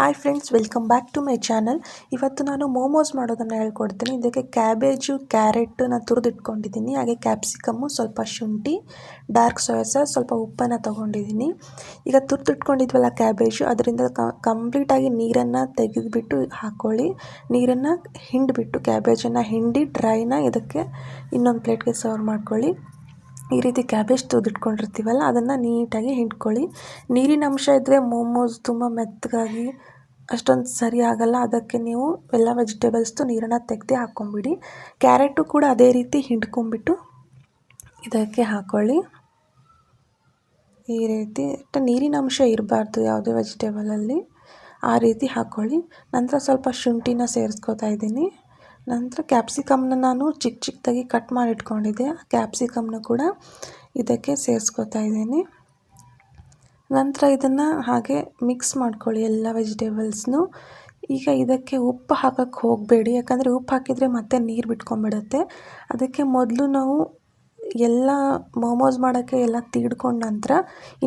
Hi friends, welcome back to my channel. ಇವತ್ತು ನಾನು ಮೋಮೋಸ್ ಮಾಡೋದನ್ನು ಹೇಳ್ಕೊಡ್ತೀನಿ. ಇದಕ್ಕೆ ಕ್ಯಾಬೇಜು, ಕ್ಯಾರೆಟನ್ನ ತುರಿದಿಟ್ಕೊಂಡಿದ್ದೀನಿ. ಹಾಗೆ ಕ್ಯಾಪ್ಸಿಕಮ್ಮು, ಸ್ವಲ್ಪ ಶುಂಠಿ, ಡಾರ್ಕ್ ಸೋಯಾ ಸಾಸ್, ಸ್ವಲ್ಪ ಉಪ್ಪನ್ನು ತೊಗೊಂಡಿದ್ದೀನಿ. ಈಗ ತುರಿದಿಟ್ಕೊಂಡಿದ್ವಲ್ಲ ಕ್ಯಾಬೇಜು, ಅದರಿಂದ ಕಂಪ್ಲೀಟಾಗಿ ನೀರನ್ನು ತೆಗೆದುಬಿಟ್ಟು ಹಾಕ್ಕೊಳ್ಳಿ. ನೀರನ್ನು ಹಿಂಡಿಬಿಟ್ಟು ಕ್ಯಾಬೇಜನ್ನು ಹಿಂಡಿ ಡ್ರೈನ ಇದಕ್ಕೆ ಇನ್ನೊಂದು ಪ್ಲೇಟ್ಗೆ ಸರ್ವ್ ಮಾಡ್ಕೊಳ್ಳಿ. ಈ ರೀತಿ ಕ್ಯಾಬೇಜ್ ತುರಿದಿಟ್ಕೊಂಡಿರ್ತೀವಲ್ಲ ಅದನ್ನು ನೀಟಾಗಿ ಹಿಂಡ್ಕೊಳ್ಳಿ. ನೀರಿನ ಅಂಶ ಇದ್ದರೆ ಮೋಮೋಸ್ ತುಂಬ ಮೆತ್ತಗಾಗಿ ಅಷ್ಟೊಂದು ಸರಿ ಆಗಲ್ಲ. ಅದಕ್ಕೆ ನೀವು ಎಲ್ಲ ವೆಜಿಟೇಬಲ್ಸ್ದು ನೀರನ್ನು ತೆಗೆದು ಹಾಕ್ಕೊಂಬಿಡಿ. ಕ್ಯಾರೆಟು ಕೂಡ ಅದೇ ರೀತಿ ಹಿಂಡ್ಕೊಂಬಿಟ್ಟು ಇದಕ್ಕೆ ಹಾಕ್ಕೊಳ್ಳಿ. ಈ ರೀತಿ ನೀರಿನ ಅಂಶ ಇರಬಾರ್ದು ಯಾವುದೇ ವೆಜಿಟೇಬಲಲ್ಲಿ, ಆ ರೀತಿ ಹಾಕ್ಕೊಳ್ಳಿ. ನಂತರ ಸ್ವಲ್ಪ ಶುಂಠಿನ ಸೇರಿಸ್ಕೊತಾ ಇದ್ದೀನಿ. ನಂತರ ಕ್ಯಾಪ್ಸಿಕಮ್ನ ನಾನು ಚಿಕ್ಕ ಚಿಕ್ಕದಾಗಿ ಕಟ್ ಮಾಡಿ ಇಟ್ಕೊಂಡಿದ್ದೆ. ಕ್ಯಾಪ್ಸಿಕಮ್ನ ಕೂಡ ಇದಕ್ಕೆ ಸೇರಿಸ್ಕೊತಾ ಇದ್ದೀನಿ. ನಂತರ ಇದನ್ನು ಹಾಗೆ ಮಿಕ್ಸ್ ಮಾಡ್ಕೊಳ್ಳಿ ಎಲ್ಲ ವೆಜಿಟೇಬಲ್ಸ್ನು. ಈಗ ಇದಕ್ಕೆ ಉಪ್ಪು ಹಾಕೋಕ್ಕೆ ಹೋಗಬೇಡಿ, ಯಾಕಂದರೆ ಉಪ್ಪು ಹಾಕಿದರೆ ಮತ್ತೆ ನೀರು ಬಿಟ್ಕೊಂಡ್ಬಿಡುತ್ತೆ. ಅದಕ್ಕೆ ಮೊದಲು ನಾವು ಎಲ್ಲ ಮೋಮೋಸ್ ಮಾಡೋಕ್ಕೆ ಎಲ್ಲ ತೀಡ್ಕೊಂಡ ನಂತರ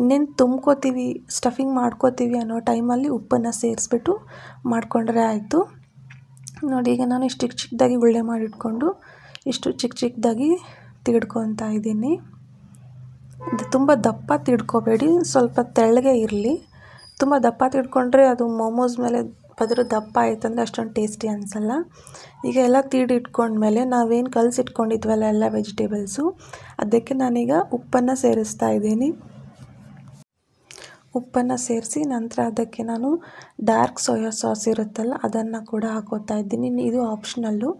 ಇನ್ನೇನು ತುಂಬ್ಕೋತೀವಿ, ಸ್ಟಫಿಂಗ್ ಮಾಡ್ಕೋತೀವಿ ಅನ್ನೋ ಟೈಮಲ್ಲಿ ಉಪ್ಪನ್ನು ಸೇರಿಸ್ಬಿಟ್ಟು ಮಾಡಿಕೊಂಡ್ರೆ ಆಯಿತು. ನೋಡಿ, ಈಗ ನಾನು ಇಷ್ಟು ಚಿಕ್ಕ ಚಿಕ್ಕದಾಗಿ ಉಳ್ಳೆ ಮಾಡಿಟ್ಕೊಂಡು ಇಷ್ಟು ಚಿಕ್ಕ ಚಿಕ್ಕದಾಗಿ ತೀಡ್ಕೊತಾ ಇದ್ದೀನಿ. ಇದು ತುಂಬ ದಪ್ಪ ತೀಡ್ಕೋಬೇಡಿ, ಸ್ವಲ್ಪ ತೆಳ್ಳಗೆ ಇರಲಿ. ತುಂಬ ದಪ್ಪ ತೀಡ್ಕೊಂಡ್ರೆ ಅದು ಮೋಮೋಸ್ ಮೇಲೆ ಪದರ ದಪ್ಪ ಆಯ್ತಂದರೆ ಅಷ್ಟೊಂದು ಟೇಸ್ಟಿ ಅನಿಸಲ್ಲ. ಈಗ ಎಲ್ಲ ತೀಡಿಟ್ಕೊಂಡ್ಮೇಲೆ ನಾವೇನು ಕಲಸಿಟ್ಕೊಂಡಿದ್ವಲ್ಲ ಎಲ್ಲ ವೆಜಿಟೇಬಲ್ಸು, ಅದಕ್ಕೆ ನಾನೀಗ ಉಪ್ಪನ್ನು ಸೇರಿಸ್ತಾ ಇದ್ದೀನಿ. ಉಪ್ಪನ್ನು ಸೇರಿಸಿ ನಂತರ ಅದಕ್ಕೆ ನಾನು ಡಾರ್ಕ್ ಸೋಯಾ ಸಾಸ್ ಇರುತ್ತಲ್ಲ ಅದನ್ನು ಕೂಡ ಹಾಕೋತಾ ಇದ್ದೀನಿ. ಇದು ಆಪ್ಷನಲ್ಲು,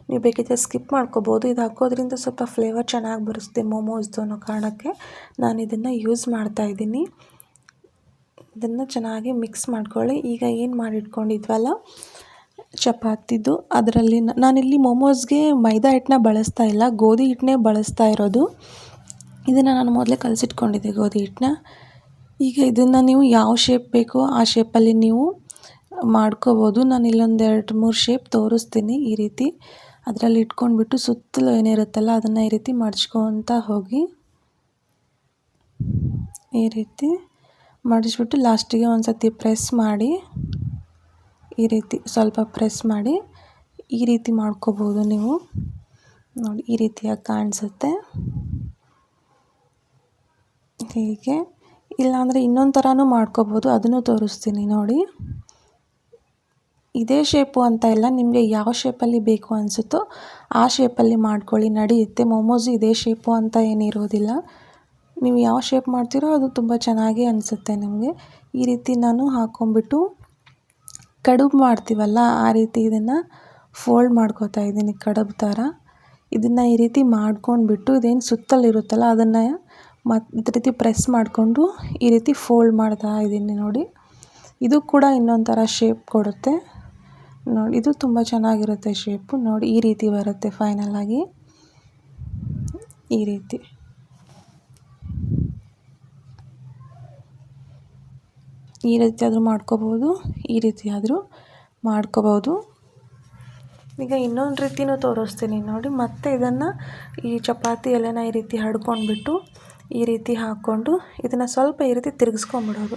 ನೀವು ಬೇಕಿದ್ದರೆ ಸ್ಕಿಪ್ ಮಾಡ್ಕೋಬೋದು. ಇದು ಹಾಕೋದ್ರಿಂದ ಸ್ವಲ್ಪ ಫ್ಲೇವರ್ ಚೆನ್ನಾಗಿ ಬರುತ್ತೆ ಮೋಮೋಸ್ದು ಅನ್ನೋ ಕಾರಣಕ್ಕೆ ನಾನು ಇದನ್ನು ಯೂಸ್ ಮಾಡ್ತಾಯಿದ್ದೀನಿ. ಇದನ್ನು ಚೆನ್ನಾಗಿ ಮಿಕ್ಸ್ ಮಾಡ್ಕೊಳ್ಳಿ. ಈಗ ಏನು ಮಾಡಿಟ್ಕೊಂಡಿದ್ವಲ್ಲ ಚಪಾತಿದು, ಅದರಲ್ಲಿ ನಾನಿಲ್ಲಿ ಮೋಮೋಸ್ಗೆ ಮೈದಾ ಹಿಟ್ಟನ್ನ ಬಳಸ್ತಾ ಇಲ್ಲ, ಗೋಧಿ ಹಿಟ್ಟನ್ನೇ ಬಳಸ್ತಾ ಇರೋದು. ಇದನ್ನು ನಾನು ಮೊದಲೇ ಕಲಸಿಟ್ಕೊಂಡಿದ್ದೆ ಗೋಧಿ ಹಿಟ್ಟನ್ನ. ಈಗ ಇದನ್ನು ನೀವು ಯಾವ ಶೇಪ್ ಬೇಕೋ ಆ ಶೇಪಲ್ಲಿ ನೀವು ಮಾಡ್ಕೋಬೋದು. ನಾನು ಇಲ್ಲೊಂದು 2-3 ಶೇಪ್ ತೋರಿಸ್ತೀನಿ. ಈ ರೀತಿ ಅದರಲ್ಲಿ ಇಟ್ಕೊಂಡ್ಬಿಟ್ಟು ಸುತ್ತಲೂ ಏನಿರುತ್ತಲ್ಲ ಅದನ್ನು ಈ ರೀತಿ ಮಡಚ್ಕೊತಾ ಹೋಗಿ. ಈ ರೀತಿ ಮಡಿಸ್ಬಿಟ್ಟು ಲಾಸ್ಟಿಗೆ ಒಂದು ಸತಿ ಪ್ರೆಸ್ ಮಾಡಿ, ಈ ರೀತಿ ಸ್ವಲ್ಪ ಪ್ರೆಸ್ ಮಾಡಿ ಈ ರೀತಿ ಮಾಡ್ಕೋಬೋದು ನೀವು. ನೋಡಿ, ಈ ರೀತಿಯಾಗಿ ಕಾಣಿಸುತ್ತೆ. ಹೀಗೆ ಇಲ್ಲಾಂದರೆ ಇನ್ನೊಂದು ಥರನೂ ಮಾಡ್ಕೋಬೋದು, ಅದನ್ನು ತೋರಿಸ್ತೀನಿ ನೋಡಿ. ಇದೇ ಶೇಪು ಅಂತ ಇಲ್ಲ, ನಿಮಗೆ ಯಾವ ಶೇಪಲ್ಲಿ ಬೇಕು ಅನಿಸುತ್ತೋ ಆ ಶೇಪಲ್ಲಿ ಮಾಡ್ಕೊಳ್ಳಿ, ನಡೆಯುತ್ತೆ. ಮೋಮೋಸು ಇದೇ ಶೇಪು ಅಂತ ಏನಿರೋದಿಲ್ಲ. ನೀವು ಯಾವ ಶೇಪ್ ಮಾಡ್ತೀರೋ ಅದು ತುಂಬ ಚೆನ್ನಾಗಿ ಅನಿಸುತ್ತೆ ನಿಮಗೆ. ಈ ರೀತಿ ನಾನು ಹಾಕ್ಕೊಂಬಿಟ್ಟು ಕಡುಬು ಮಾಡ್ತೀವಲ್ಲ ಆ ರೀತಿ ಇದನ್ನು ಫೋಲ್ಡ್ ಮಾಡ್ಕೋತಾ ಇದ್ದೀನಿ ಕಡುಬು ಥರ. ಇದನ್ನು ಈ ರೀತಿ ಮಾಡ್ಕೊಂಡ್ಬಿಟ್ಟು ಇದೇನು ಸುತ್ತಲಿರುತ್ತಲ್ಲ ಅದನ್ನು ಇದೇ ರೀತಿ ಪ್ರೆಸ್ ಮಾಡಿಕೊಂಡು ಈ ರೀತಿ ಫೋಲ್ಡ್ ಮಾಡ್ತಾ ಇದ್ದೀನಿ ನೋಡಿ. ಇದು ಕೂಡ ಇನ್ನೊಂದು ಥರ ಶೇಪ್ ಕೊಡುತ್ತೆ ನೋಡಿ. ಇದು ತುಂಬ ಚೆನ್ನಾಗಿರುತ್ತೆ ಶೇಪು. ನೋಡಿ, ಈ ರೀತಿ ಬರುತ್ತೆ ಫೈನಲಾಗಿ. ಈ ರೀತಿ ಆದರೂ ಮಾಡ್ಕೋಬೋದು, ಈ ರೀತಿ ಆದರೂ ಮಾಡ್ಕೋಬೋದು. ಈಗ ಇನ್ನೊಂದು ರೀತಿಯೂ ತೋರಿಸ್ತೀನಿ ನೋಡಿ. ಮತ್ತೆ ಇದನ್ನು ಈ ಚಪಾತಿ ಎಲೆನ ಈ ರೀತಿ ಹಡ್ಕೊಂಡ್ಬಿಟ್ಟು ಈ ರೀತಿ ಹಾಕ್ಕೊಂಡು ಇದನ್ನು ಸ್ವಲ್ಪ ಈ ರೀತಿ ತಿರುಗಿಸ್ಕೊಂಬಿಡೋದು.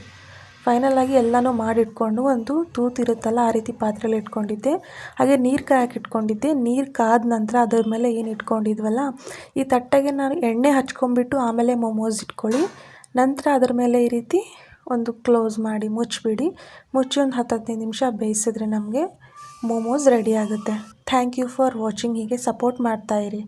ಫೈನಲಾಗಿ ಎಲ್ಲನೂ ಮಾಡಿಟ್ಕೊಂಡು ಒಂದು ತೂತಿರುತ್ತಲ್ಲ ಆ ರೀತಿ ಪಾತ್ರೆಯಲ್ಲಿ ಇಟ್ಕೊಂಡಿದ್ದೆ. ಹಾಗೆ ನೀರು ಕಾಯಕ್ಕೆ ಇಟ್ಕೊಂಡಿದ್ದೆ. ನೀರು ಕಾದ ನಂತರ ಅದರ ಮೇಲೆ ಏನು ಇಟ್ಕೊಂಡಿದ್ವಲ್ಲ ಈ ತಟ್ಟೆಗೆ ನಾನು ಎಣ್ಣೆ ಹಚ್ಕೊಂಡ್ಬಿಟ್ಟು ಆಮೇಲೆ ಮೋಮೋಸ್ ಇಟ್ಕೊಳ್ಳಿ. ನಂತರ ಅದರ ಮೇಲೆ ಈ ರೀತಿ ಒಂದು ಕ್ಲೋಸ್ ಮಾಡಿ ಮುಚ್ಚಿಬಿಡಿ. ಮುಚ್ಚಿ ಒಂದು 10-15 ನಿಮಿಷ ಬೇಯಿಸಿದ್ರೆ ನಮಗೆ ಮೋಮೋಸ್ ರೆಡಿ ಆಗುತ್ತೆ. Thank you for watching. ಹೀಗೆ ಸಪೋರ್ಟ್ ಮಾಡ್ತಾಯಿರಿ.